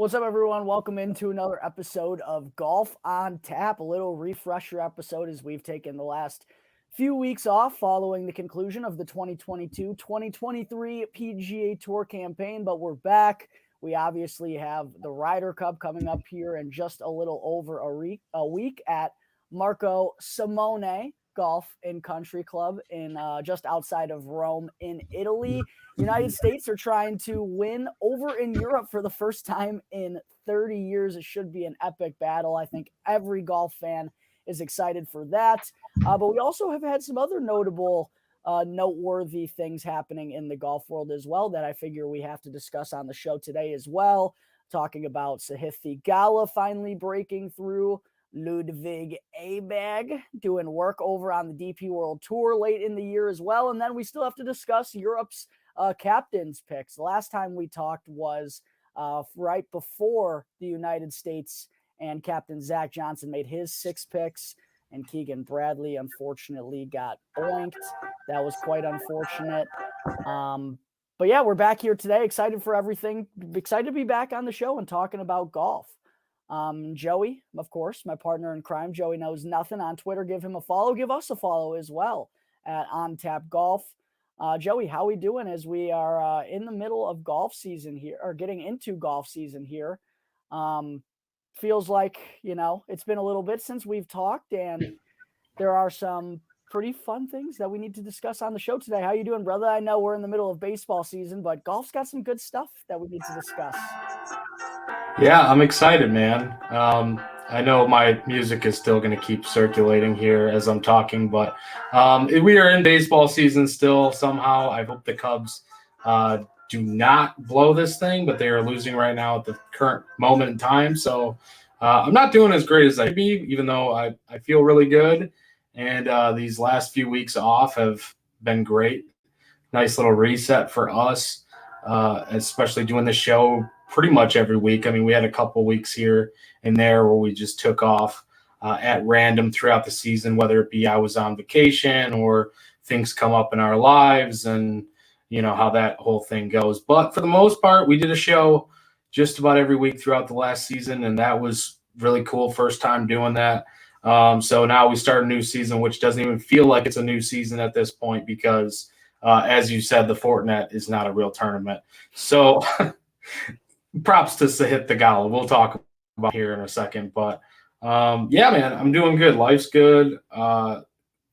What's up, everyone? Welcome into another episode of Golf on Tap, a little refresher episode as we've taken the last few weeks off following the conclusion of the 2022-2023 PGA Tour campaign, but we're back. We obviously have the Ryder Cup coming up here in just a little over a week at Marco Simone Golf and Country Club in just outside of Rome in Italy. United States are trying to win over in Europe for the first time in 30 years. It should be an epic battle. I think every golf fan is excited for that. But we also have had some other noteworthy things happening in the golf world as well that I figure we have to discuss on the show today as well. Talking about Sahith Theegala finally breaking through, Ludwig Abeg doing work over on the DP World Tour late in the year as well. And then we still have to discuss Europe's captain's picks. The last time we talked was right before the United States, and Captain Zach Johnson made his 6 picks, and Keegan Bradley unfortunately got boinked. That was quite unfortunate. But yeah, we're back here today. Excited for everything. Excited to be back on the show and talking about golf. Joey, of course, my partner in crime. Joey Knows Nothing on Twitter. Give him a follow. Give us a follow as well at On Tap Golf. Joey, how we doing as we are in the middle of golf season here, or getting into golf season here? Feels like, it's been a little bit since we've talked, and there are some pretty fun things that we need to discuss on the show today. How you doing, brother? I know we're in the middle of baseball season, but golf's got some good stuff that we need to discuss. Yeah, I'm excited, man. I know my music is still going to keep circulating here as I'm talking, but we are in baseball season still somehow. I hope the Cubs do not blow this thing, but they are losing right now at the current moment in time. So I'm not doing as great as I should be, even though I feel really good. And these last few weeks off have been great. Nice little reset for us, especially doing the show pretty much every week. I mean, we had a couple weeks here and there where we just took off at random throughout the season, whether it be I was on vacation or things come up in our lives, and how that whole thing goes. But for the most part, we did a show just about every week throughout the last season, and that was really cool. First time doing that. So now we start a new season, which doesn't even feel like it's a new season at this point because, as you said, the Fortinet is not a real tournament. So props to Sahith Theegala. We'll talk about here in a second. But, yeah, man, I'm doing good. Life's good.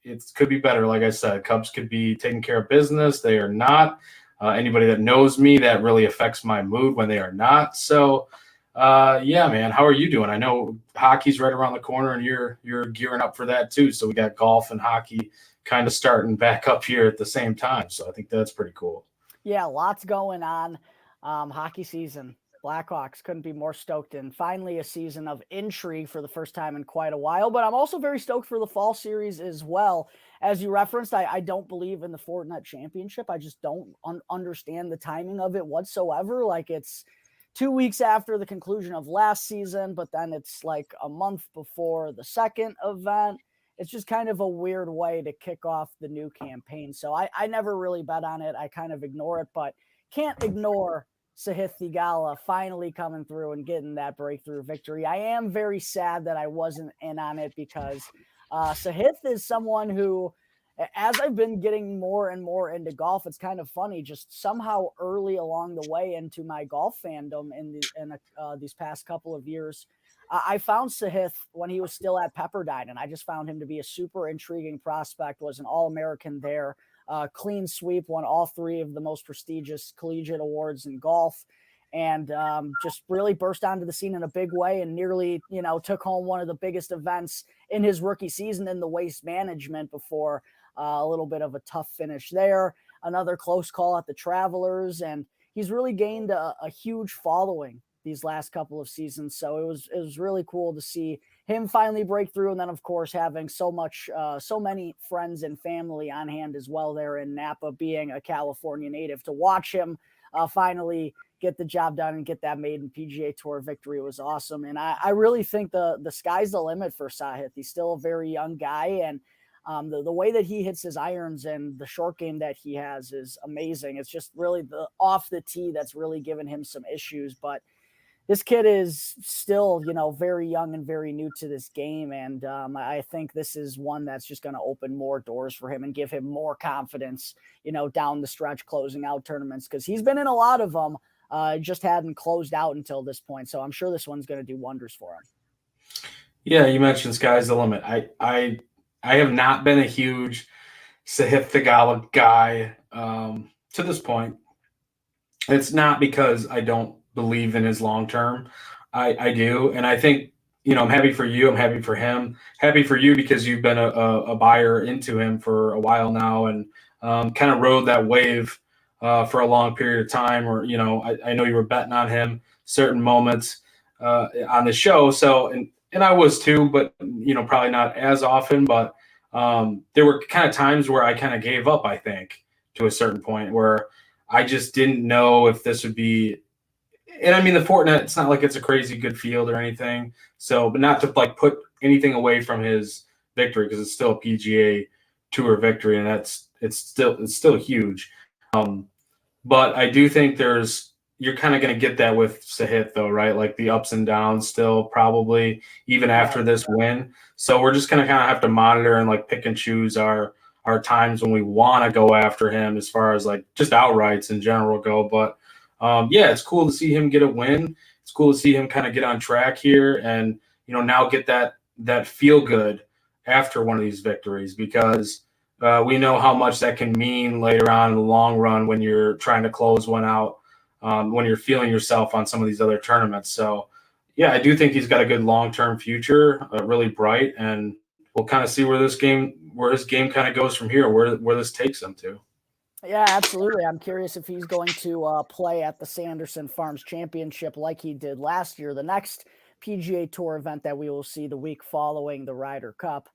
It could be better. Like I said, Cubs could be taking care of business. They are not. Anybody that knows me, that really affects my mood when they are not. So, yeah, man, how are you doing? I know hockey's right around the corner, and you're gearing up for that too. So we got golf and hockey kind of starting back up here at the same time. So I think that's pretty cool. Yeah, lots going on. Hockey season. Blackhawks couldn't be more stoked, and finally a season of intrigue for the first time in quite a while. But I'm also very stoked for the fall series as well. As you referenced, I don't believe in the Fortinet Championship. I just don't understand the timing of it whatsoever. Like, it's 2 weeks after the conclusion of last season, but then it's like a month before the second event. It's just kind of a weird way to kick off the new campaign. So I never really bet on it. I kind of ignore it, but can't ignore Sahith Theegala finally coming through and getting that breakthrough victory. I am very sad that I wasn't in on it because Sahith is someone who, as I've been getting more and more into golf, it's kind of funny, just somehow early along the way into my golf fandom in these past couple of years, I found Sahith when he was still at Pepperdine, and I just found him to be a super intriguing prospect, was an All-American there. Clean sweep, won all 3 of the most prestigious collegiate awards in golf, and just really burst onto the scene in a big way and nearly, took home one of the biggest events in his rookie season in the Waste Management before a little bit of a tough finish there. Another close call at the Travelers, and he's really gained a huge following these last couple of seasons. So it was really cool to see him finally break through. And then, of course, having so many friends and family on hand as well there in Napa, being a California native, to watch him finally get the job done and get that maiden PGA Tour victory was awesome. And I really think the sky's the limit for Sahith. He's still a very young guy, and the way that he hits his irons and the short game that he has is amazing. It's just really the off the tee that's really given him some issues, but this kid is still, very young and very new to this game. And I think this is one that's just going to open more doors for him and give him more confidence, down the stretch, closing out tournaments, because he's been in a lot of them, just hadn't closed out until this point. So I'm sure this one's going to do wonders for him. Yeah, you mentioned sky's the limit. I have not been a huge Sahith Theegala guy to this point. It's not because I don't believe in his long term. I do, and I think I'm happy for you. I'm happy for him. Happy for you because you've been a buyer into him for a while now, and kind of rode that wave for a long period of time. Or I know you were betting on him certain moments on the show. So and I was too, but probably not as often. But there were kind of times where I kind of gave up. I think to a certain point where I just didn't know if this would be. And I mean, the Fortinet, it's not like it's a crazy good field or anything. So, but not to like put anything away from his victory, because it's still a PGA Tour victory, and it's still huge. But I do think you're kind of going to get that with Sahith though, right? Like the ups and downs still probably even after this win. So we're just going to kind of have to monitor and like pick and choose our times when we want to go after him as far as like just outrights in general go. But yeah, it's cool to see him get a win. It's cool to see him kind of get on track here and, now get that feel good after one of these victories, because we know how much that can mean later on in the long run when you're trying to close one out, when you're feeling yourself on some of these other tournaments. So yeah, I do think he's got a good long-term future, really bright, and we'll kind of see where his game kind of goes from here, where this takes him to. Yeah, absolutely. I'm curious if he's going to play at the Sanderson Farms Championship like he did last year, the next PGA Tour event that we will see the week following the Ryder Cup.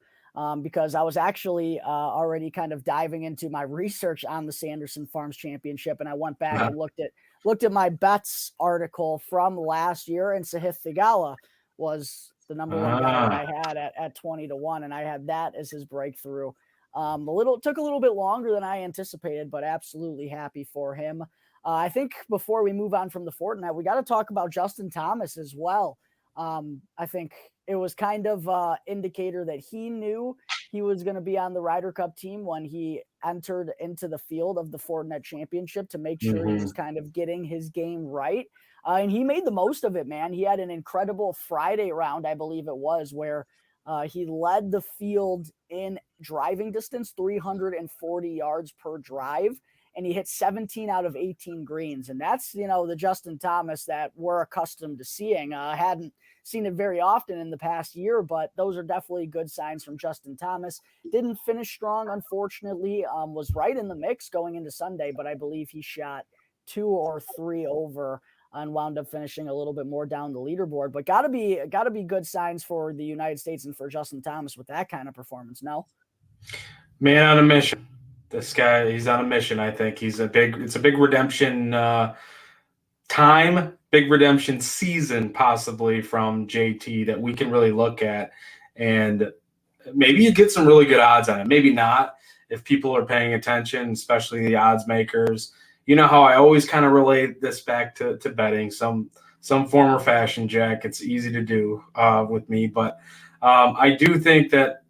Because I was actually already kind of diving into my research on the Sanderson Farms Championship, and I went back and looked at my bets article from last year, and Sahith Theegala was the number one guy that I had at 20-1, and I had that as his breakthrough. Took a little bit longer than I anticipated, but absolutely happy for him. I think before we move on from the Fortinet, we got to talk about Justin Thomas as well. I think it was kind of indicator that he knew he was going to be on the Ryder Cup team when he entered into the field of the Fortinet Championship to make sure he was kind of getting his game right. And he made the most of it, man. He had an incredible Friday round, I believe it was, where he led the field in driving distance, 340 yards per drive, and he hit 17 out of 18 greens. And that's, the Justin Thomas that we're accustomed to seeing. Hadn't seen it very often in the past year, but those are definitely good signs from Justin Thomas. Didn't finish strong, unfortunately, was right in the mix going into Sunday, but I believe he shot 2 or 3 over and wound up finishing a little bit more down the leaderboard. But gotta be good signs for the United States and for Justin Thomas with that kind of performance. No, man on a mission. This guy, he's on a mission. I think it's a big redemption big redemption season, possibly from JT that we can really look at, and maybe you get some really good odds on it. Maybe not if people are paying attention, especially the odds makers. You know how I always kind of relate this back to betting, some form or fashion, Jack. It's easy to do with me, but I do think that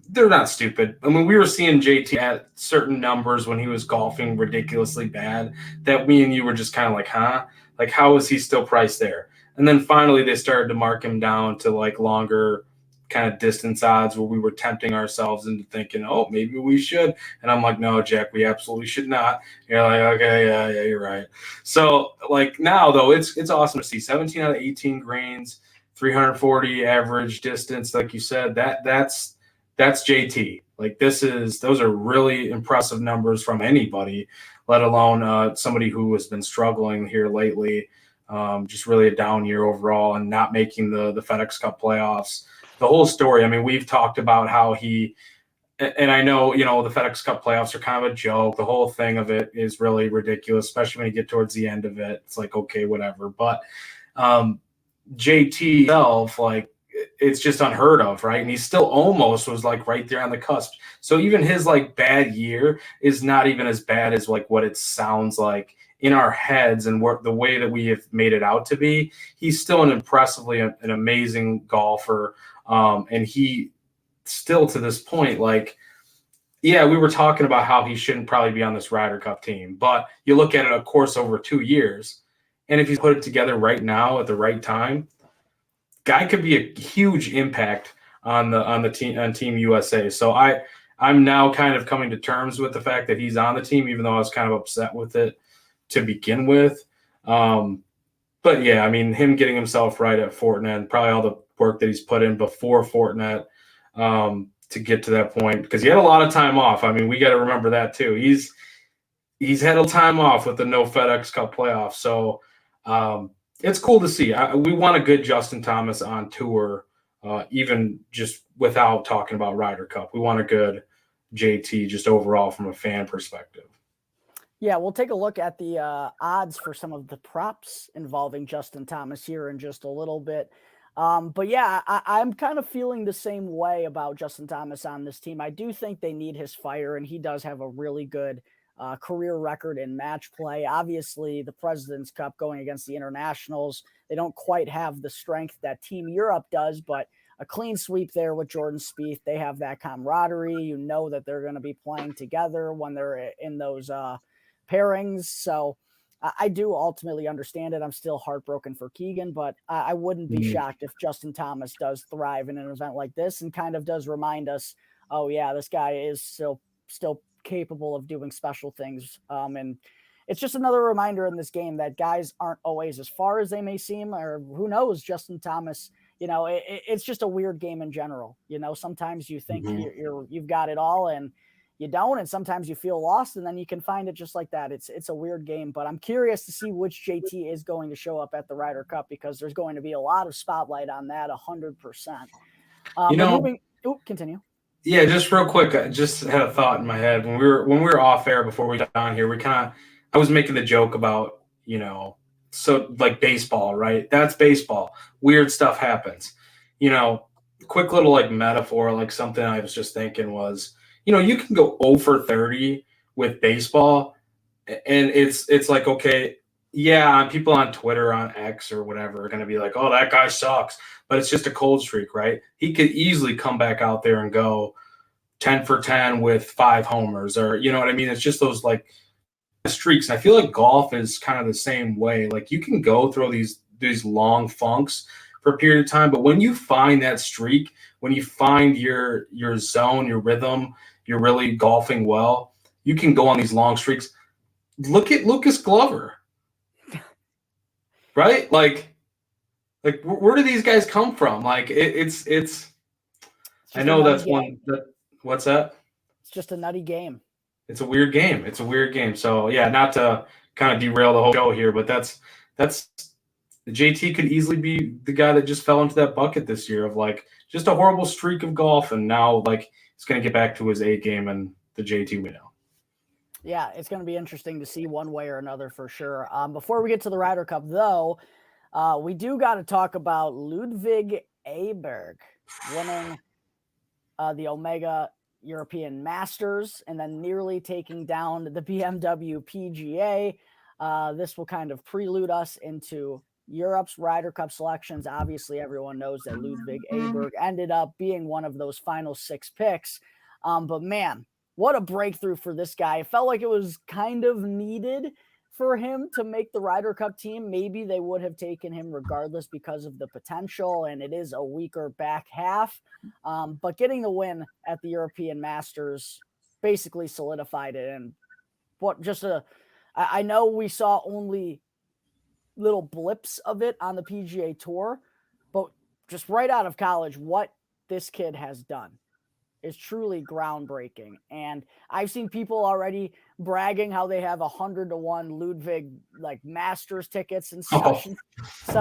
they're not stupid. I mean, we were seeing JT at certain numbers when he was golfing ridiculously bad that me and you were just kind of like, huh? Like, how is he still priced there? And then finally they started to mark him down to like longer kind of distance odds where we were tempting ourselves into thinking, oh, maybe we should. And I'm like, no, Jack, we absolutely should not. You're like, okay, yeah, you're right. So like now though, it's awesome to see 17 out of 18 greens, 340 average distance. Like you said, that's JT. Like those are really impressive numbers from anybody, let alone somebody who has been struggling here lately. Just really a down year overall and not making the FedEx Cup playoffs. The whole story, I mean, we've talked about how and I know, the FedEx Cup playoffs are kind of a joke. The whole thing of it is really ridiculous, especially when you get towards the end of it. It's like, okay, whatever. But JT himself, like, it's just unheard of, right? And he still almost was like right there on the cusp. So even his like bad year is not even as bad as like what it sounds like in our heads and the way that we have made it out to be, he's still an amazing golfer. And he still to this point, like, yeah, we were talking about how he shouldn't probably be on this Ryder Cup team, but you look at it, of course, over 2 years, and if he's put it together right now at the right time, guy could be a huge impact on the team, on Team USA. So I'm now kind of coming to terms with the fact that he's on the team, even though I was kind of upset with it to begin with. But yeah, I mean, him getting himself right at Fortinet, probably all the work that he's put in before Fortinet to get to that point, because he had a lot of time off. I mean, we got to remember that too. He's had a time off with the no FedEx Cup playoffs, so it's cool to see. We want a good Justin Thomas on tour, even just without talking about Ryder Cup. We want a good JT just overall from a fan perspective. Yeah, we'll take a look at the odds for some of the props involving Justin Thomas here in just a little bit. But yeah, I'm kind of feeling the same way about Justin Thomas on this team. I do think they need his fire, and he does have a really good career record in match play. Obviously, the President's Cup going against the internationals, they don't quite have the strength that Team Europe does, but a clean sweep there with Jordan Spieth. They have that camaraderie. You know that they're going to be playing together when they're in those pairings. So I do ultimately understand it. I'm still heartbroken for Keegan, but I wouldn't be shocked if Justin Thomas does thrive in an event like this and kind of does remind us, oh yeah, this guy is still capable of doing special things. And it's just another reminder in this game that guys aren't always as far as they may seem, or who knows, Justin Thomas, you know, it's just a weird game in general. You know, sometimes you think you've got it all and you don't, and sometimes you feel lost, and then you can find it just like that. It's a weird game, but I'm curious to see which JT is going to show up at the Ryder Cup, because there's going to be a lot of spotlight on that, 100%. Continue. Yeah, just real quick, I just had a thought in my head when we were off air before we got on here. I was making the joke about, you know, so like baseball, right? That's baseball. Weird stuff happens. You know, quick little like metaphor, like something I was just thinking was, you know, you can go 0 for 30 with baseball, and it's like, okay, yeah, people on Twitter, on X or whatever are going to be like, oh, that guy sucks. But it's just a cold streak, right? He could easily come back out there and go 10 for 10 with 5 homers, or, you know what I mean? It's just those like streaks. And I feel like golf is kind of the same way. Like you can go through these long funks for a period of time, but when you find that streak, when you find your zone, your rhythm, you're really golfing well, you can go on these long streaks. Look at Lucas Glover. Right? Like where do these guys come from? Like it's I know that's game. What's that? It's just a nutty game. It's a weird game. So yeah, not to kind of derail the whole show here, but that's JT could easily be the guy that just fell into that bucket this year of like just a horrible streak of golf, and now like he's going to get back to his A game and the JT we know. Yeah, it's going to be interesting to see one way or another for sure. Before we get to the Ryder Cup, though, we do got to talk about Ludwig Aberg winning the Omega European Masters and then nearly taking down the BMW PGA. This will kind of prelude us into Europe's Ryder Cup selections. Obviously, everyone knows that Ludwig Aberg ended up being one of those final 6 picks. But man, what a breakthrough for this guy. It felt like it was kind of needed for him to make the Ryder Cup team. Maybe they would have taken him regardless because of the potential, and it is a weaker back half. But getting the win at the European Masters basically solidified it. And I know we saw only little blips of it on the PGA Tour, but just right out of college, what this kid has done is truly groundbreaking. And I've seen people already bragging how they have 100-1 Ludwig like Masters tickets and such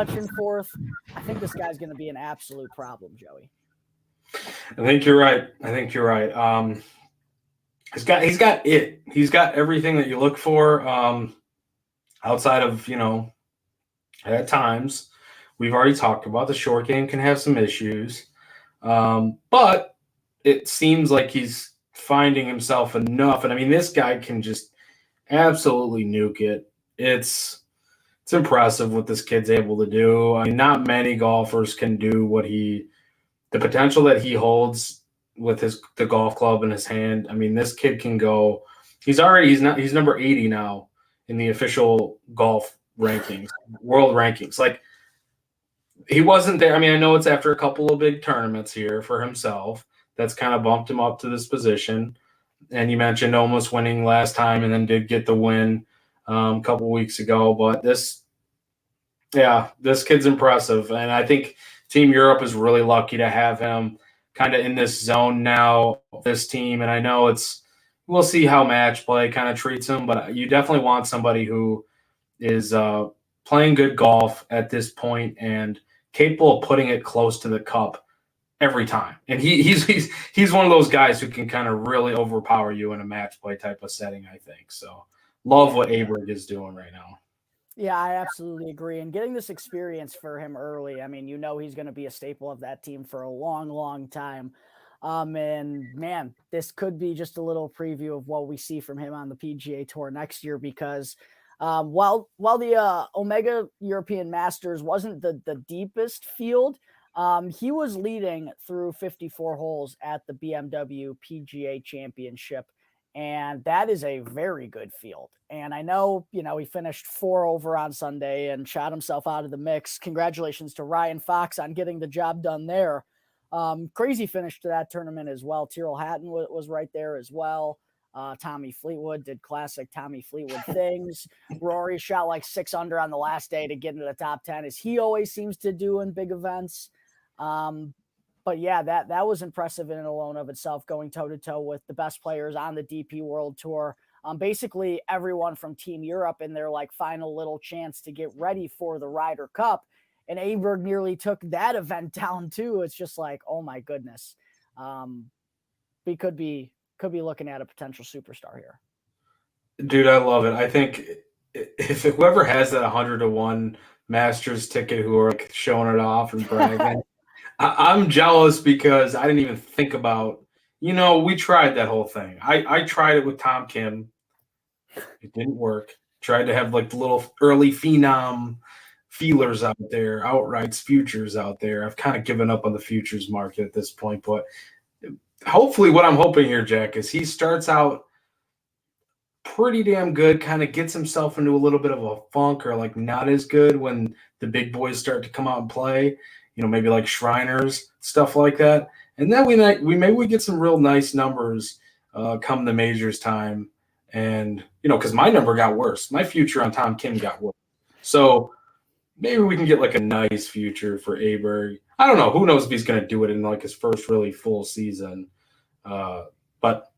and forth. I think this guy's going to be an absolute problem, Joey. I think you're right. He's got it. He's got everything that you look for. Outside of, you know, at times we've already talked about the short game can have some issues, but it seems like he's finding himself enough. And I mean, this guy can just absolutely nuke it it's impressive what this kid's able to do. I mean, not many golfers can do the potential that he holds with the golf club in his hand. I mean, this kid can go. He's number 80 now in the official golf rankings, world rankings. Like, he wasn't there. I mean, I know it's after a couple of big tournaments here for himself. That's kind of bumped him up to this position. And you mentioned almost winning last time, and then did get the win a couple weeks ago. But this kid's impressive, and I think Team Europe is really lucky to have him kind of in this zone now. This team, and I know we'll see how match play kind of treats him, but you definitely want somebody who is playing good golf at this point and capable of putting it close to the cup every time. And he's one of those guys who can kind of really overpower you in a match play type of setting, I think. So love what Aberg is doing right now. Yeah, I absolutely agree. And getting this experience for him early, I mean, he's going to be a staple of that team for a long, long time. And man, this could be just a little preview of what we see from him on the PGA Tour next year, because while the Omega European Masters wasn't the deepest field, he was leading through 54 holes at the BMW PGA Championship. And that is a very good field. And I know, he finished 4 over on Sunday and shot himself out of the mix. Congratulations to Ryan Fox on getting the job done there. Crazy finish to that tournament as well. Tyrrell Hatton was right there as well. Tommy Fleetwood did classic Tommy Fleetwood things. Rory shot like 6 under on the last day to get into the top 10, as he always seems to do in big events. But yeah, that was impressive in and alone of itself, going toe-to-toe with the best players on the DP World Tour. Basically everyone from Team Europe in their final little chance to get ready for the Ryder Cup. And Aberg nearly took that event down too. It's just like, oh my goodness. We could be looking at a potential superstar here. Dude, I love it. I think if whoever has that 100-1 Masters ticket who are showing it off and bragging, I'm jealous, because I didn't even think about, we tried that whole thing. I tried it with Tom Kim. It didn't work. Tried to have the little early phenom feelers out there, outrights, futures out there. I've kind of given up on the futures market at this point, but hopefully what I'm hoping here, Jack, is he starts out pretty damn good, kind of gets himself into a little bit of a funk, or not as good when the big boys start to come out and play. Maybe like Shriners, stuff like that. And then we get some real nice numbers come the majors time. And, because my number got worse. My future on Tom Kim got worse. So maybe we can get a nice future for Aberg. I don't know. Who knows if he's going to do it in his first really full season. But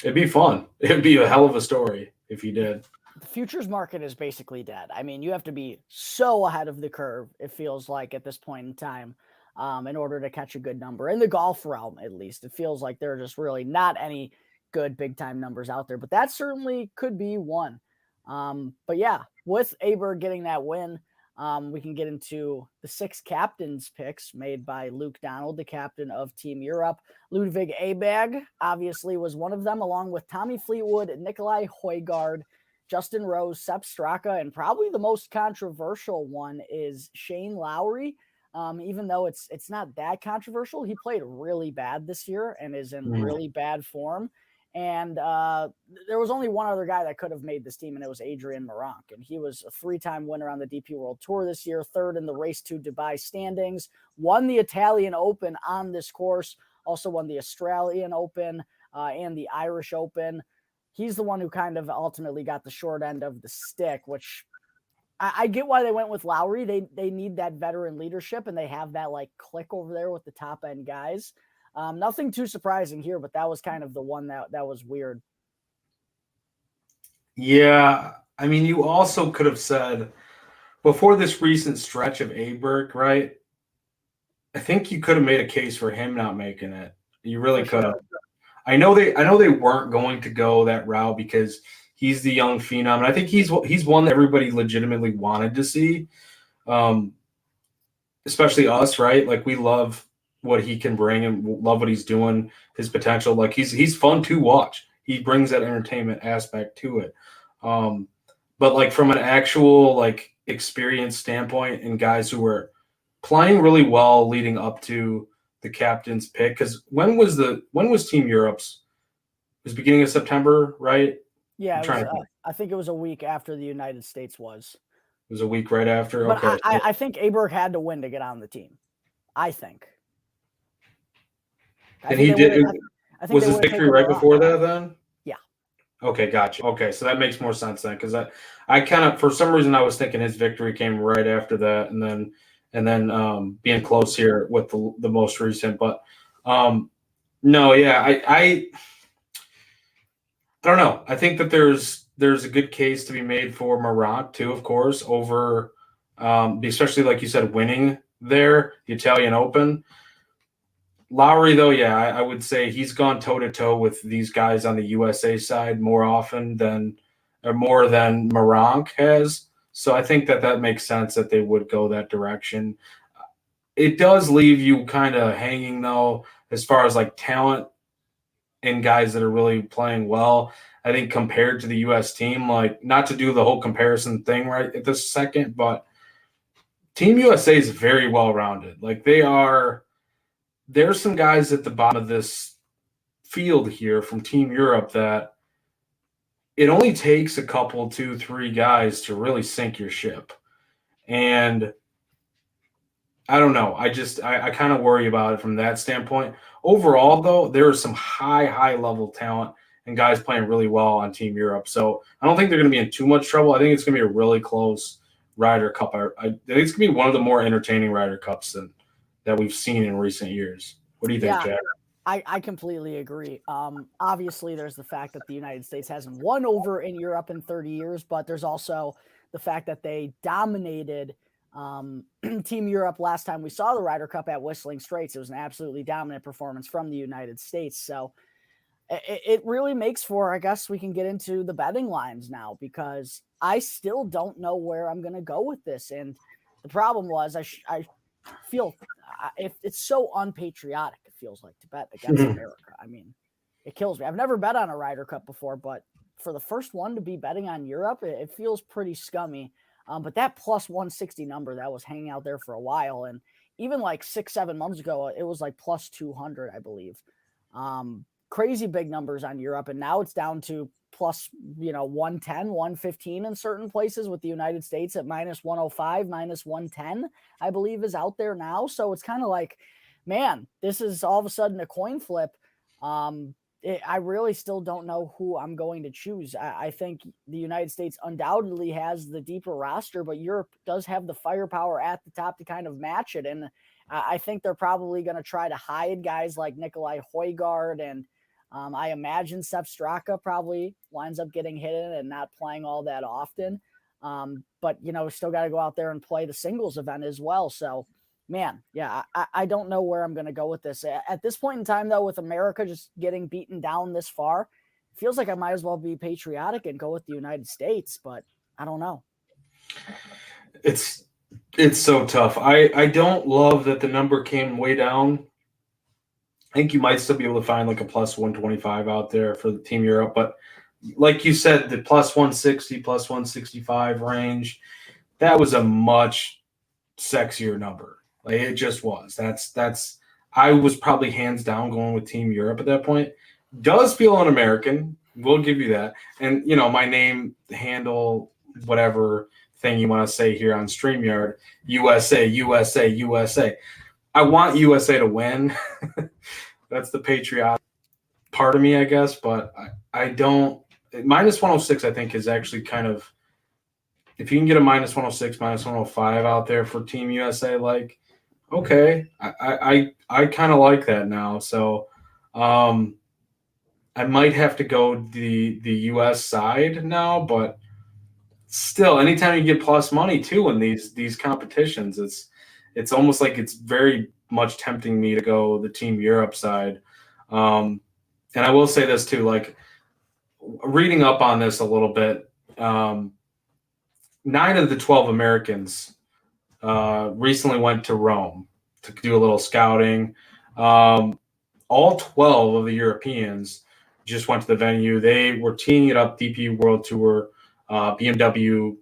it'd be fun. It'd be a hell of a story if he did. The futures market is basically dead. I mean, you have to be so ahead of the curve, it feels like, at this point in time, in order to catch a good number. In the golf realm, at least, it feels like there are just really not any good big-time numbers out there. But that certainly could be one. But yeah, with Aberg getting that win, we can get into the 6 captains picks made by Luke Donald, the captain of Team Europe. Ludwig Aberg obviously was one of them, along with Tommy Fleetwood, Nikolai Højgaard, Justin Rose, Sepp Straka, and probably the most controversial one is Shane Lowry. Even though it's not that controversial, he played really bad this year and is in really bad form. And there was only one other guy that could have made this team, and it was Adrian Meronk. And he was a 3-time winner on the DP World Tour this year, 3rd in the Race to Dubai standings, won the Italian Open on this course, also won the Australian Open and the Irish Open. He's the one who kind of ultimately got the short end of the stick, which I get why they went with Lowry. They need that veteran leadership, and they have that click over there with the top end guys. Nothing too surprising here, but that was kind of the one that was weird. Yeah. I mean, you also could have said before this recent stretch of Aberg, right? I think you could have made a case for him not making it. You really could have. I know they weren't going to go that route because he's the young phenom, and I think he's one that everybody legitimately wanted to see, especially us, right? We love what he can bring and love what he's doing, his potential. He's fun to watch. He brings that entertainment aspect to it. but like from an actual like experience standpoint and guys who were playing really well leading up to the captain's pick. Because when was Team Europe's? It was beginning of September, right? Yeah, I'm it was. trying to think. I think it was a week after the United States was. It was a week right after. But Okay. I think Aberg had to win to get on the team. I think. I And think he they would did. have. I think Was they his would have victory taken right Morocco. before that then? Yeah. Okay, gotcha. Okay, so that makes more sense then, because I kind of for some reason I was thinking his victory came right after that, and then being close here with the most recent, but no, yeah, I don't know. I think that there's a good case to be made for Morant too, of course, over especially like you said, winning there the Italian Open. Lowry, though, yeah, I would say he's gone toe to toe with these guys on the USA side more often than or more than Moronk has. So I think that makes sense that they would go that direction. It does leave you kind of hanging though, as far as like talent and guys that are really playing well. I think compared to the U.S. team, like not to do the whole comparison thing right at this second, but Team USA is very well rounded. Like there's some guys at the bottom of this field here from Team Europe that it only takes a couple, two, three guys to really sink your ship. And I don't know. I kind of worry about it from that standpoint. Overall, though, there is some high level talent and guys playing really well on Team Europe. So I don't think they're going to be in too much trouble. I think it's going to be a really close Ryder Cup. I think it's going to be one of the more entertaining Ryder Cups that we've seen in recent years. What do you think, Yeah, Jack? I completely agree. Obviously, there's the fact that the United States hasn't won over in Europe in 30 years, but there's also the fact that they dominated Team Europe last time we saw the Ryder Cup at Whistling Straits. It was an absolutely dominant performance from the United States. So it really makes for, I guess we can get into the betting lines now, because I still don't know where I'm going to go with this. And the problem was I feel if it's so unpatriotic, it feels like to bet against America. I mean, it kills me. I've never bet on a Ryder Cup before, but for the first one to be betting on Europe, it feels pretty scummy. But that plus 160 number that was hanging out there for a while, and even like 6-7 months ago, it was like plus 200, I believe. Crazy big numbers on Europe, and now it's down to plus 110, 115 in certain places, with the United States at minus 105, minus 110, I believe, is out there now. So it's kind of like, man, this is all of a sudden a coin flip. I really still don't know who I'm going to choose. I think the United States undoubtedly has the deeper roster, but Europe does have the firepower at the top to kind of match it. And I think they're probably going to try to hide guys like Nikolai Højgaard, and I imagine Sepp Straka probably winds up getting hidden and not playing all that often. But, still got to go out there and play the singles event as well. So, man, yeah, I don't know where I'm going to go with this. At this point in time, though, with America just getting beaten down this far, it feels like I might as well be patriotic and go with the United States, but I don't know. It's so tough. I don't love that the number came way down. I think you might still be able to find like a plus 125 out there for the Team Europe, but like you said, the plus 160, plus 165 range, that was a much sexier number. Like it just was. That's I was probably hands down going with Team Europe at that point. Does feel un-American. We'll give you that. And my name, handle, whatever thing you want to say here on StreamYard, USA, USA, USA. I want USA to win. That's the patriotic part of me, I guess, but I don't. Minus 106, I think, is actually kind of, if you can get a minus 106, minus 105 out there for Team USA, like, okay, I kind of like that now. So I might have to go the US side now, but still, anytime you get plus money too in these competitions, it's almost like it's very much tempting me to go the Team Europe side. And I will say this too, like reading up on this a little bit, 9 of the 12 Americans recently went to Rome to do a little scouting. All 12 of the Europeans just went to the venue. They were teeing it up, DP World Tour BMW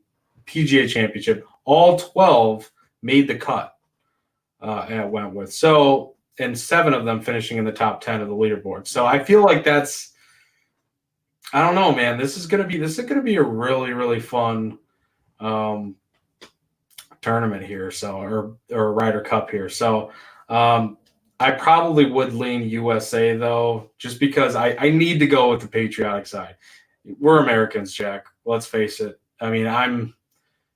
PGA Championship. All 12 made the cut at Wentworth. So, and 7 of them finishing in the top 10 of the leaderboard. So I feel like that's, I don't know, man. This is gonna be a really, really fun tournament here. So, or Ryder Cup here. So, I probably would lean USA though, just because I need to go with the patriotic side. We're Americans, Jack. Let's face it. I mean, I'm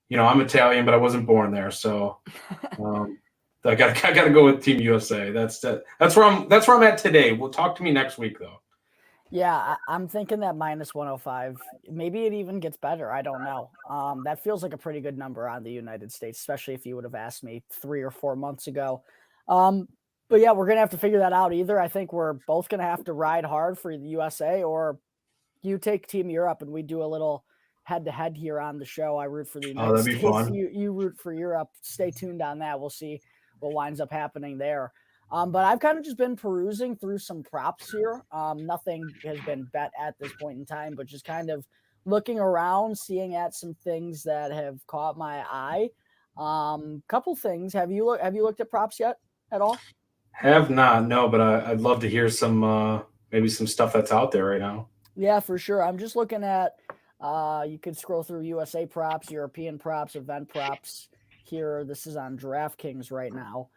Italian, but I wasn't born there, so I got to go with Team USA. That's where I'm at today. We'll talk to me next week though. Yeah, I'm thinking that minus 105. Maybe it even gets better. I don't know. That feels like a pretty good number on the United States, especially if you would have asked me 3 or 4 months ago. But yeah, we're gonna have to figure that out. Either I think we're both gonna have to ride hard for the USA, or you take Team Europe and we do a little head-to-head here on the show. I root for the Oh, United that'd be States. fun. You root for Europe. Stay tuned on that. We'll see what winds up happening there. But I've kind of just been perusing through some props here. Nothing has been bet at this point in time, but just kind of looking around, seeing at some things that have caught my eye. Couple things. Have you looked at props yet at all? Have not, no, but I'd love to hear some maybe some stuff that's out there right now. Yeah, for sure. I'm just looking at you could scroll through USA props, European props, event props here. This is on DraftKings right now.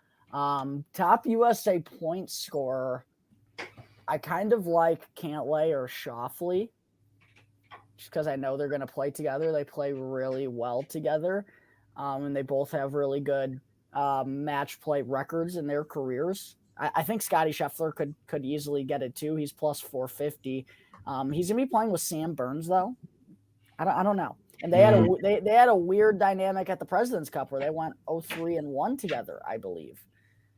Top USA point scorer. I kind of like Cantlay or Shoffley just because I know they're going to play together. They play really well together, and they both have really good match play records in their careers. I think Scotty Scheffler could easily get it too. He's plus 450. He's gonna be playing with Sam Burns though. I don't know. And they had a weird dynamic at the President's Cup where they went 0-3-1 together, I believe.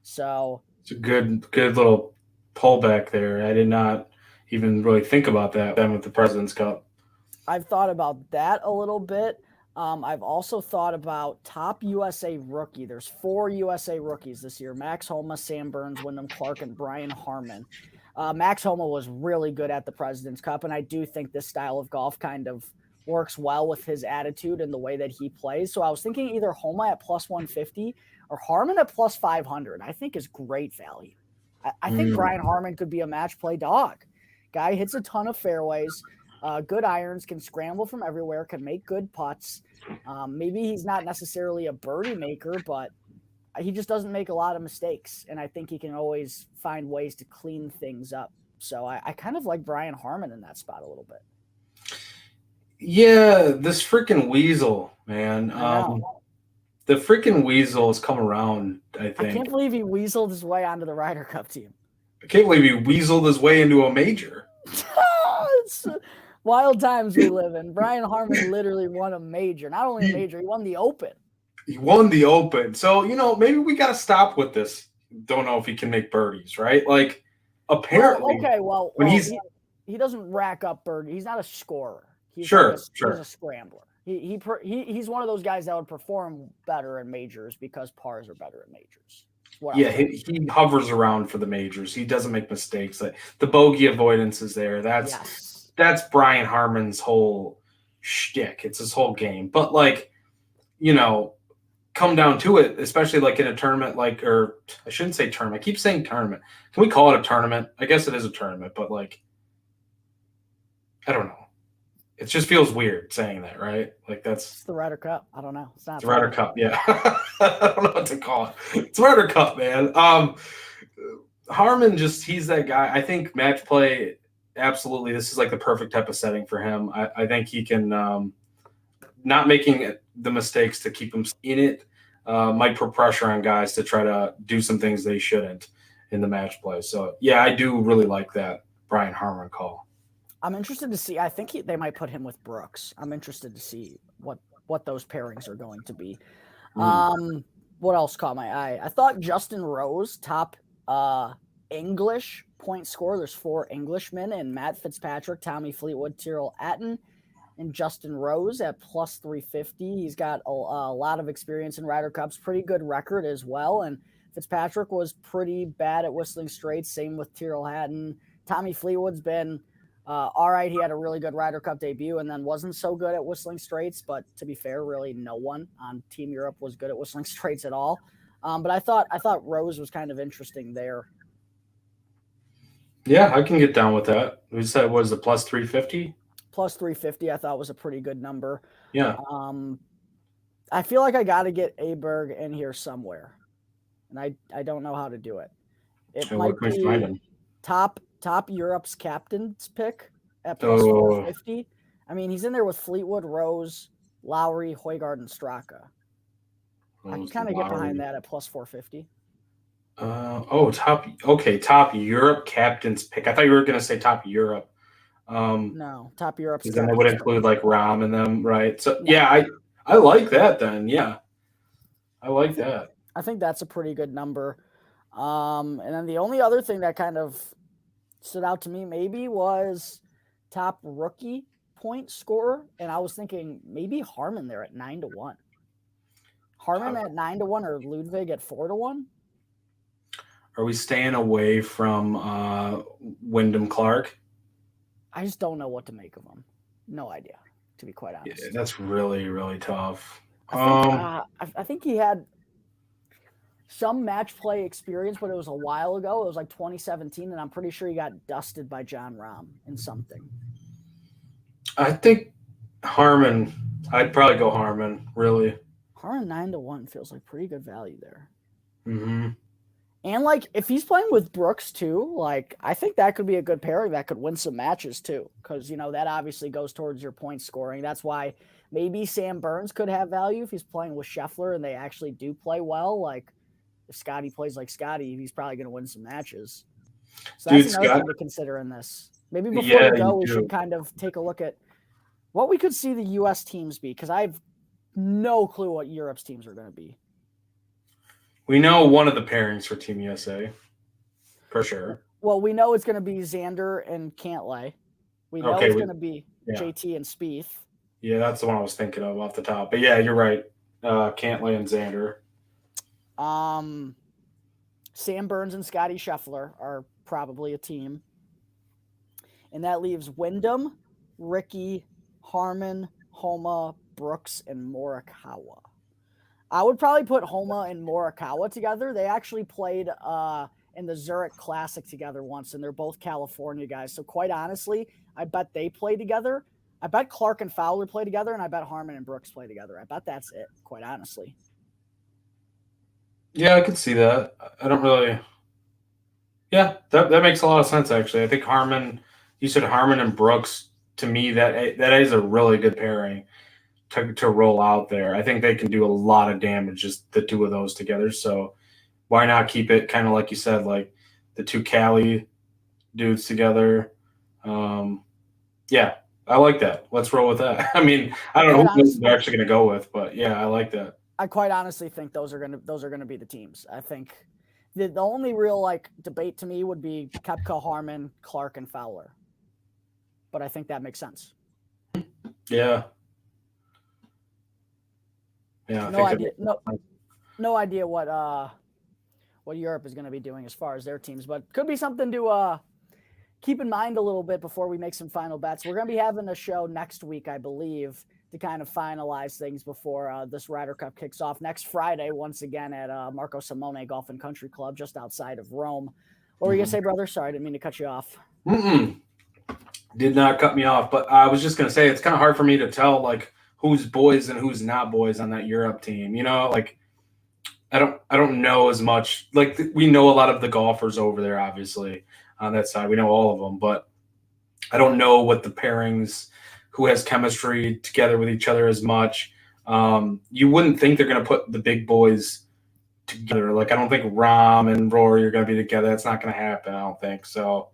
So it's a good little pullback there. I did not even really think about that then with the President's Cup. I've thought about that a little bit. I've also thought about top USA rookie. There's 4 USA rookies this year: Max Homa, Sam Burns, Wyndham Clark, and Brian Harman. Max Homa was really good at the President's Cup, and I do think this style of golf kind of works well with his attitude and the way that he plays. So I was thinking either Homa at plus 150 or Harman at plus 500. I think is great value. I think Brian Harman could be a match play dog. Guy hits a ton of fairways. Good irons, can scramble from everywhere, can make good putts. Maybe he's not necessarily a birdie maker, but he just doesn't make a lot of mistakes. And I think he can always find ways to clean things up. So I kind of like Brian Harman in that spot a little bit. Yeah, this freaking weasel, man. The freaking weasel has come around, I think. I can't believe he weaseled his way onto the Ryder Cup team. I can't believe he weaseled his way into a major. It's wild times we live in. Brian Harman literally won a major. Not only a major, he won the Open. He won the Open. So, maybe we got to stop with this. Don't know if he can make birdies, right? Like, apparently. He doesn't rack up birdies. He's not a scorer. He's He's a scrambler. He's one of those guys that would perform better in majors because pars are better in majors. He hovers around for the majors. He doesn't make mistakes. Like, the bogey avoidance is there. That's Brian Harmon's whole shtick. It's his whole game. But come down to it, especially like in a tournament, or I shouldn't say tournament. I keep saying tournament. Can we call it a tournament? I guess it is a tournament, but I don't know. It just feels weird saying that, right? It's the Ryder Cup. I don't know. It's not the Ryder Cup. Yeah. I don't know what to call it. It's Ryder Cup, man. Harman he's that guy. I think match play, absolutely. This is the perfect type of setting for him. I think he can, not making the mistakes to keep him in it, might put pressure on guys to try to do some things they shouldn't in the match play. So yeah, I do really like that Brian Harman call. I'm interested to see. I think they might put him with Brooks. I'm interested to see what those pairings are going to be. What else caught my eye? I thought Justin Rose, top English point scorer. There's 4 Englishmen, and Matt Fitzpatrick, Tommy Fleetwood, Tyrrell Hatton, and Justin Rose at plus 350. He's got a lot of experience in Ryder Cups, pretty good record as well. And Fitzpatrick was pretty bad at whistling straights. Same with Tyrrell Hatton. Tommy Fleetwood's been All right, he had a really good Ryder Cup debut and then wasn't so good at Whistling Straits. But to be fair, really no one on Team Europe was good at Whistling Straits at all. But I thought Rose was kind of interesting there. Yeah, I can get down with that. We said was the plus 350. Plus 350, I thought was a pretty good number. Yeah. Um, I feel like I got to get Aberg in here somewhere, and I don't know how to do it. It And where might can we find be him? top Europe's captain's pick at plus Oh, 450. I mean, he's in there with Fleetwood, Rose, Lowry, Højgaard, and Straka. I can Rose kind of get behind Lowry. that at plus 450. Top. Okay, top Europe captain's pick. I thought you were gonna say top Europe. No, top Europe's Because then they would captain's pick. include like Rom and them, right? So Yeah, yeah, I like that. Then yeah, I I like think that. I think that's a pretty good number. And then the only other thing that kind of stood out to me maybe was top rookie point scorer, and I was thinking maybe Harmon there at 9-1. Harmon at 9-1 or Ludwig at 4-1. Are we staying away from Wyndham Clark? I just don't know what to make of him. No idea, to be quite Yeah, honest. that's really really tough. I think he had some match play experience, but it was a while ago. It was like 2017, and I'm pretty sure he got dusted by John Rahm in something. I think Harmon. I'd probably go Harmon. Really. Harmon 9-1 feels like pretty good value there. Hmm. And like if he's playing with Brooks too, like I think that could be a good pairing that could win some matches too. Because that obviously goes towards your point scoring. That's why maybe Sam Burns could have value if he's playing with Scheffler and they actually do play well. Like if Scotty plays like Scotty, he's probably going to win some matches. So that's Dude, another Scott. thing to consider in this. Maybe before Yeah, we you go, we should do. kind of take a look at what we could see the U.S. teams be, because I have no clue what Europe's teams are going to be. We know one of the pairings for Team USA for sure. Well, we know it's going to be Xander and Cantlay. We know Okay. it's going to be Yeah. JT and Spieth. Yeah, that's the one I was thinking of off the top. But yeah, you're right. Cantlay and Xander. Sam Burns and Scotty Scheffler are probably a team. And that leaves Wyndham, Ricky, Harmon, Homa, Brooks, and Morikawa. I would probably put Homa and Morikawa together. They actually played in the Zurich Classic together once, and they're both California guys. So quite honestly, I bet they play together. I bet Clark and Fowler play together, and I bet Harmon and Brooks play together. I bet that's it, quite honestly. Yeah, I could see that. I don't really. Yeah, that makes a lot of sense actually. I think Harmon. You said Harmon and Brooks. To me, that is a really good pairing to roll out there. I think they can do a lot of damage just the two of those together. So why not keep it kind of like you said, like the two Cali dudes together? Yeah, I like that. Let's roll with that. I mean, I I don't know quite who they're honestly, actually going to go with, but yeah, I like that. I quite honestly think those are gonna be the teams. I think the only real like debate to me would be Kepka, Harmon, Clark, and Fowler. But I think that makes sense. Yeah, yeah, I No think that idea. makes No, sense. no idea what Europe is going to be doing as far as their teams, but could be something to keep in mind a little bit before we make some final bets. We're going to be having a show next week, I believe, to kind of finalize things before this Ryder Cup kicks off next Friday, once again at Marco Simone Golf and Country Club, just outside of Rome. What were you going to say, brother? Sorry, I didn't mean to cut you off. Mm-mm. Did not cut me off, but I was just gonna say it's kind of hard for me to tell like who's boys and who's not boys on that Europe team. Like I don't know as much. Like we know a lot of the golfers over there, obviously on that side. We know all of them, but I don't know what the pairings, who has chemistry together with each other as much. You wouldn't think they're gonna put the big boys together. Like I don't think Rom and Rory are gonna be together. That's not gonna happen. I don't think so.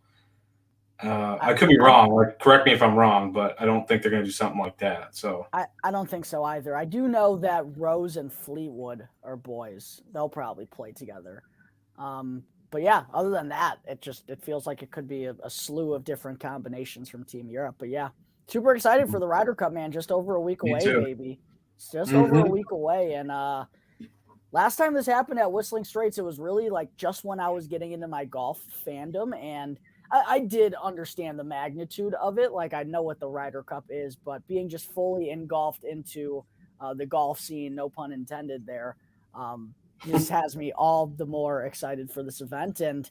I, I could be I wrong. Like, correct me if I'm wrong, but I don't think they're going to do something like that. So, I don't think so either. I do know that Rose and Fleetwood are boys. They'll probably play together. But yeah, other than that, it feels like it could be a slew of different combinations from Team Europe. But yeah, super excited for the Ryder Cup, man. Just over a week me away, too. baby. It's just over a Hmm. week away. And last time this happened at Whistling Straits, it was really like just when I was getting into my golf fandom, and I did understand the magnitude of it. Like, I know what the Ryder Cup is, but being just fully engulfed into the golf scene, no pun intended there, just has me all the more excited for this event and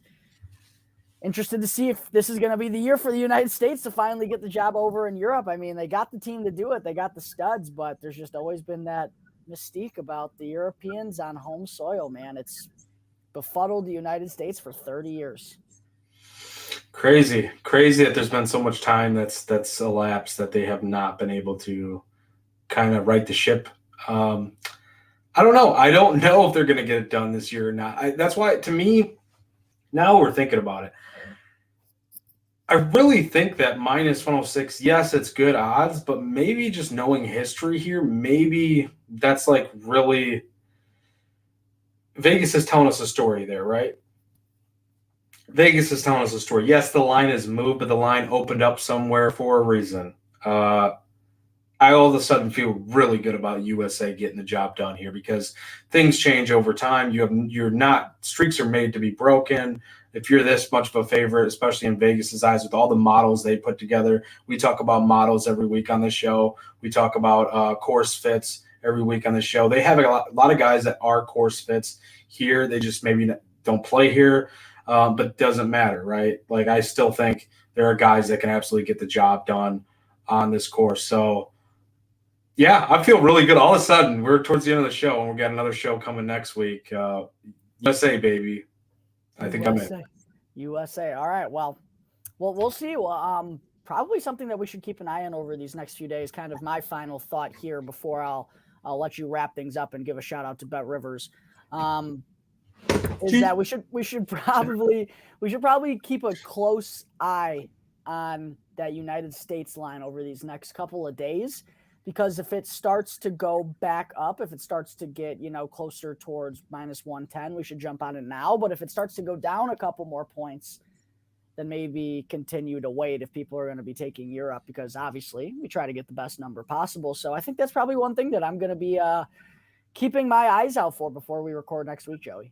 interested to see if this is going to be the year for the United States to finally get the job over in Europe. I mean, they got the team to do it, they got the studs, but there's just always been that mystique about the Europeans on home soil, man. It's befuddled the United States for 30 years. Crazy that there's been so much time that's elapsed that they have not been able to kind of right the ship. I don't know. I don't know if they're going to get it done this year or not. That's why, to me, now we're thinking about it. I really think that minus 106, yes, it's good odds, but maybe just knowing history here, maybe that's like really Vegas is telling us a story there, right? Vegas is telling us a story. Yes, the line has moved, but the line opened up somewhere for a reason. I all of a sudden feel really good about USA getting the job done here because things change over time. Streaks are made to be broken. If you're this much of a favorite, especially in Vegas's eyes, with all the models they put together, we talk about models every week on the show. We talk about course fits every week on the show. They have a lot of guys that are course fits here. They just maybe don't play here, but it doesn't matter, right? Like, I still think there are guys that can absolutely get the job done on this course. So, yeah, I feel really good. All of a sudden, we're towards the end of the show, and we got another show coming next week. USA, baby. I think USA. I'm in. USA. All right. Well, we'll see. Well, probably something that we should keep an eye on over these next few days. Kind of my final thought here before I'll let you wrap things up and give a shout out to Bet Rivers. Is that we should probably keep a close eye on that United States line over these next couple of days. Because if it starts to go back up, if it starts to get, closer towards minus 110, we should jump on it now. But if it starts to go down a couple more points, then maybe continue to wait if people are going to be taking Europe, because obviously we try to get the best number possible. So I think that's probably one thing that I'm going to be keeping my eyes out for before we record next week, Joey.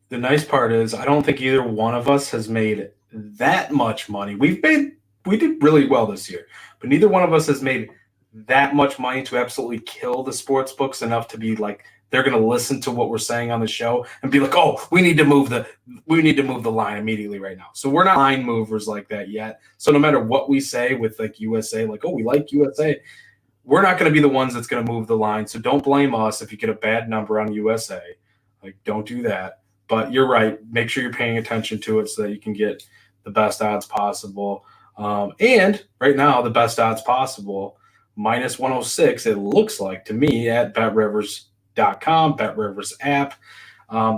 The nice part is I don't think either one of us has made that much money. We did really well this year, but neither one of us has made that much money to absolutely kill the sports books enough to be like they're going to listen to what we're saying on the show and be like, oh, we need to move the line immediately right now. So we're not line movers like that yet. So no matter what we say with like USA, like, oh, we like USA, we're not going to be the ones that's going to move the line. So don't blame us if you get a bad number on USA. Like, don't do that. But you're right. Make sure you're paying attention to it so that you can get the best odds possible. And right now, the best odds possible, minus 106, it looks like to me, at BetRivers.com, BetRivers app.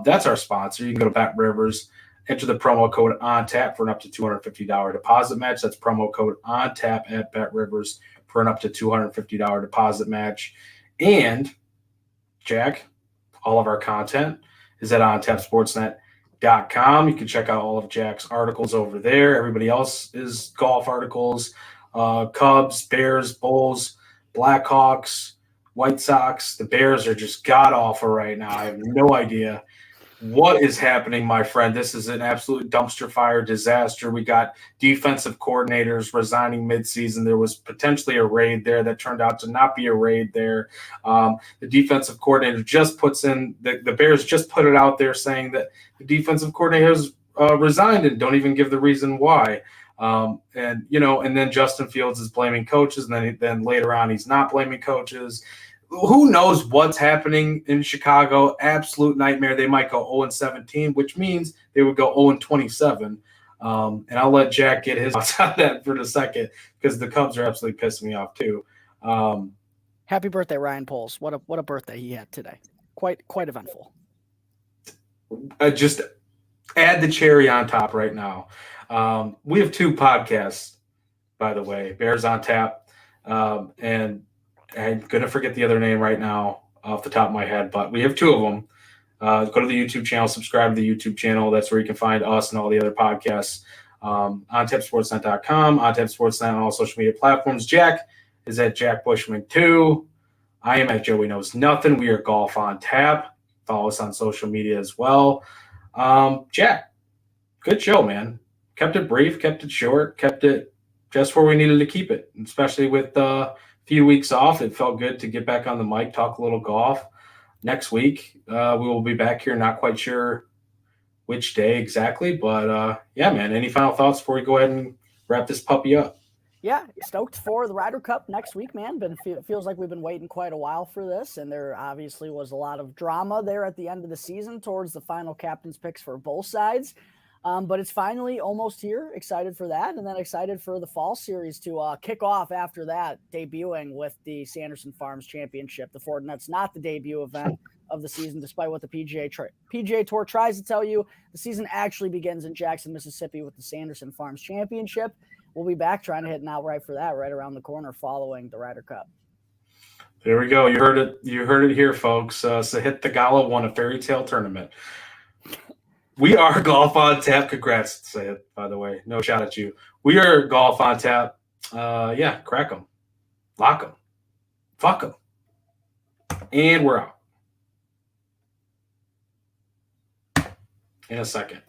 That's our sponsor. You can go to BetRivers, enter the promo code ONTAP for an up to $250 deposit match. That's promo code ONTAP at BetRivers for an up to $250 deposit match. And, Jack, all of our content is at ONTAPSportsNet.com. You can check out all of Jack's articles over there. Everybody else's golf articles. Cubs, Bears, Bulls, Blackhawks, White Sox. The Bears are just god-awful right now. I have no idea what is happening, my friend. This is an absolute dumpster fire disaster. We got defensive coordinators resigning midseason. There was potentially a raid there that turned out to not be a raid there. The defensive coordinator just puts in – the Bears just put it out there saying that the defensive coordinator has resigned and don't even give the reason why. And then Justin Fields is blaming coaches, and then later on he's not blaming coaches. Who knows what's happening in Chicago? Absolute nightmare. They might go 0-17, which means they would go 0-27. And I'll let Jack get his thoughts on that for a second because the Cubs are absolutely pissing me off too. Happy birthday, Ryan Poles. What a birthday he had today. Quite eventful. Just add the cherry on top right now. We have two podcasts, by the way, Bears on Tap, and I'm going to forget the other name right now off the top of my head, but we have two of them. Go to the YouTube channel, subscribe to the YouTube channel. That's where you can find us and all the other podcasts. OnTapSportsNet.com, OnTapSportsNet on all social media platforms. Jack is at Jack Bushman 2. I am at Joey Knows Nothing. We are Golf on Tap. Follow us on social media as well. Jack, good show, man. kept it brief, kept it short, kept it just where we needed to keep it. Especially with a few weeks off, it felt good to get back on the mic, talk a little golf. Next week, we will be back here. Not quite sure which day exactly, but yeah, man. Any final thoughts before we go ahead and wrap this puppy up? Yeah, stoked for the Ryder Cup next week, man. Feels like we've been waiting quite a while for this, and there obviously was a lot of drama there at the end of the season towards the final captain's picks for both sides. But it's finally almost here. Excited for that, and then excited for the fall series to kick off after that, debuting with the Sanderson Farms Championship. The Fortinet's not the debut event of the season, despite what the PGA Tour tries to tell you. The season actually begins in Jackson, Mississippi, with the Sanderson Farms Championship. We'll be back trying to hit an outright for that right around the corner following the Ryder Cup. There we go. You heard it. You heard it here, folks. Sahith Theegala won a fairy tale tournament. We are Golf on Tap. Congrats, Sahith, by the way. No shout at you. We are Golf on Tap. Yeah, crack them. Lock them. Fuck them. And we're out. In a second.